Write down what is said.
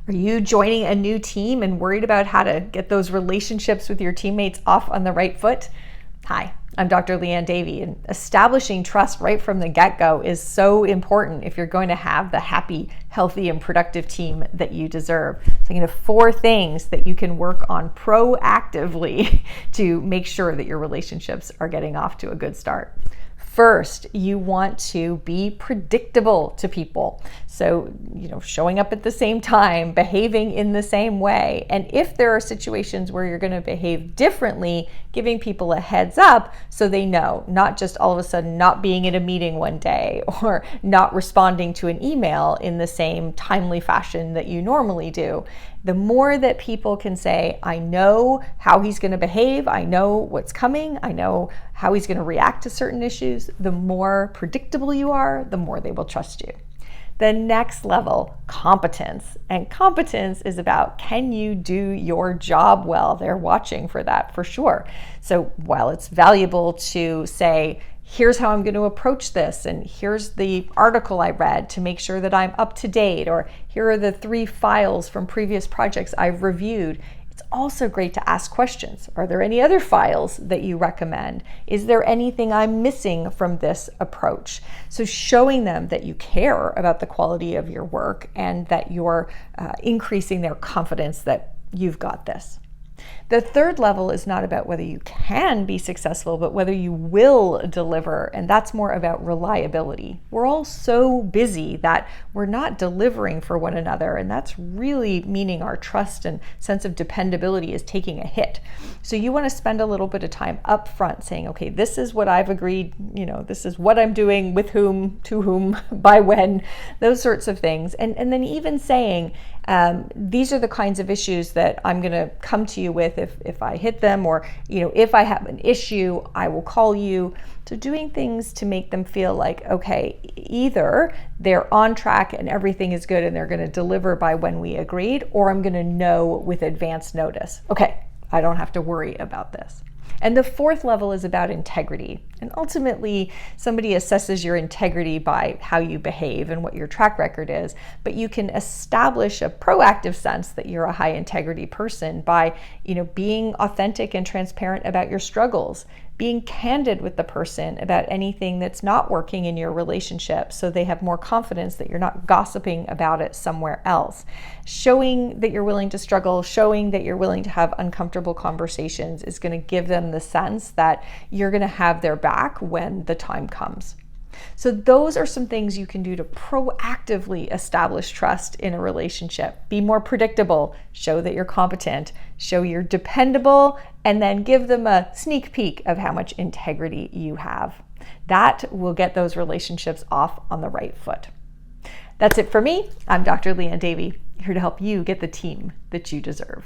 Are you joining a new team and worried about how to get those relationships with your teammates off on the right foot? Hi, I'm Dr. Leanne Davey, and establishing trust right from the get-go is so important if you're going to have the happy, healthy, and productive team that you deserve. So I'm going to have 4 things that you can work on proactively to make sure that your relationships are getting off to a good start. First, you want to be predictable to people. So, showing up at the same time, behaving in the same way. And if there are situations where you're going to behave differently, giving people a heads up so they know, not just all of a sudden not being in a meeting one day or not responding to an email in the same timely fashion that you normally do. The more that people can say, I know how he's going to behave, I know what's coming, I know how he's going to react to certain issues, the more predictable you are, the more they will trust you. The next level, competence. And competence is about, can you do your job well? They're watching for that for sure. So while it's valuable to say, here's how I'm going to approach this, and here's the article I read to make sure that I'm up to date, or here are the 3 files from previous projects I've reviewed. It's also great to ask questions. Are there any other files that you recommend? Is there anything I'm missing from this approach? So showing them that you care about the quality of your work and that you're increasing their confidence that you've got this. The third level is not about whether you can be successful, but whether you will deliver, and that's more about reliability. We're all so busy that we're not delivering for one another, and that's really meaning our trust and sense of dependability is taking a hit. So you want to spend a little bit of time up front saying, okay, this is what I've agreed, this is what I'm doing, with whom, to whom, by when, those sorts of things. And then even saying, these are the kinds of issues that I'm going to come to you with if I hit them, or if I have an issue, I will call you. So doing things to make them feel like, okay, either they're on track and everything is good and they're going to deliver by when we agreed, or I'm going to know with advance notice, okay, I don't have to worry about this. And the 4th level is about integrity. And ultimately, somebody assesses your integrity by how you behave and what your track record is. But you can establish a proactive sense that you're a high integrity person by, being authentic and transparent about your struggles, being candid with the person about anything that's not working in your relationship so they have more confidence that you're not gossiping about it somewhere else. Showing that you're willing to struggle, showing that you're willing to have uncomfortable conversations is going to give them the sense that you're going to have their back when the time comes. So those are some things you can do to proactively establish trust in a relationship. Be more predictable, show that you're competent, show you're dependable, and then give them a sneak peek of how much integrity you have. That will get those relationships off on the right foot. That's it for me. I'm Dr. Leanne Davey, here to help you get the team that you deserve.